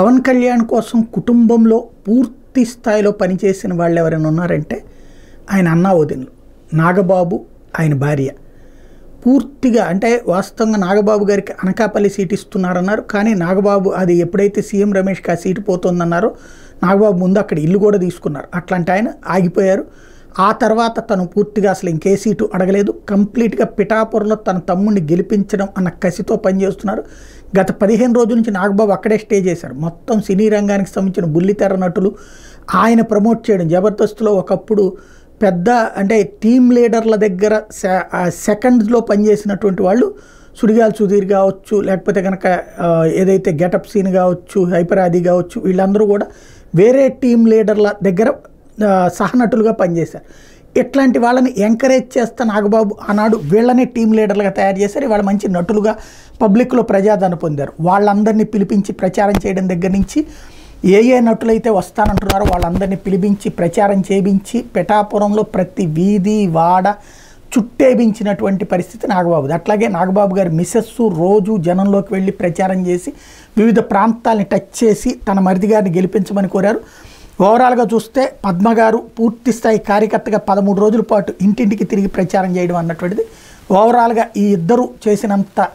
పవన్ కళ్యాణ్ కోసం కుటుంబంలో పూర్తి స్థాయిలో పనిచేసిన వాళ్ళు ఎవరైనా ఉన్నారంటే ఆయన అన్నా వదినలు నాగబాబు ఆయన భార్య పూర్తిగా అంటే వాస్తవంగా నాగబాబు గారికి అనకాపల్లి సీట్ ఇస్తున్నారన్నారు. కానీ నాగబాబు అది ఎప్పుడైతే సీఎం రమేష్కి ఆ సీటు పోతుందన్నారో నాగబాబు ముందు అక్కడ ఇల్లు కూడా తీసుకున్నారు. అట్లాంటి ఆయన ఆగిపోయారు. ఆ తర్వాత తను పూర్తిగా అసలు ఇంకే సీటు అడగలేదు. కంప్లీట్గా పిఠాపురంలో తన తమ్ముడిని గెలిపించడం అన్న కసితో పనిచేస్తున్నారు. గత 15 రోజుల నుంచి నాగబాబు అక్కడే స్టే చేశారు. మొత్తం సినీ రంగానికి సంబంధించిన బుల్లితెర నటులు ఆయన ప్రమోట్ చేయడం. జబర్దస్త్లో ఒకప్పుడు పెద్ద అంటే టీమ్ లీడర్ల దగ్గర సెకండ్స్లో పనిచేసినటువంటి వాళ్ళు సుడిగాలి సుధీర్ కావచ్చు, లేకపోతే కనుక ఏదైతే గెటప్ సీన్ కావచ్చు, హైపర్ ఆది కావచ్చు, వీళ్ళందరూ కూడా వేరే టీమ్ లీడర్ల దగ్గర సహనటులుగా పనిచేశారు. ఇట్లాంటి వాళ్ళని ఎంకరేజ్ చేస్తా నాగబాబు ఆనాడు వీళ్ళనే టీం లీడర్లుగా తయారు చేశారు. వాళ్ళు మంచి నటులుగా పబ్లిక్లో ప్రజాదరణ పొందారు. వాళ్ళందరినీ పిలిపించి ప్రచారం చేయడం దగ్గర నుంచి ఏ నటులైతే వస్తానంటున్నారో వాళ్ళందరినీ పిలిపించి ప్రచారం చేయించి పిఠాపురంలో ప్రతి వీధి వాడ చుట్టేపించినటువంటి పరిస్థితి నాగబాబుది. అట్లాగే నాగబాబు గారి మిస్సెస్ రోజు జనంలోకి వెళ్ళి ప్రచారం చేసి వివిధ ప్రాంతాలని టచ్ చేసి తన మరిది గారిని గెలిపించమని కోరారు. ఓవరాల్గా చూస్తే పద్మ గారు పూర్తి స్థాయి కార్యకర్తగా 13 రోజుల పాటు ఇంటింటికి తిరిగి ప్రచారం చేయడం అన్నటువంటిది ఓవరాల్గా ఈ ఇద్దరు చేసినంత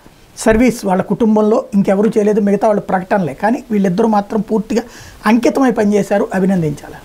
సర్వీస్ వాళ్ళ కుటుంబంలో ఇంకెవరూ చేయలేదు. మిగతా వాళ్ళు ప్రకటనలే, కానీ వీళ్ళిద్దరూ మాత్రం పూర్తిగా అంకితమై పనిచేశారు. అభినందించాలి.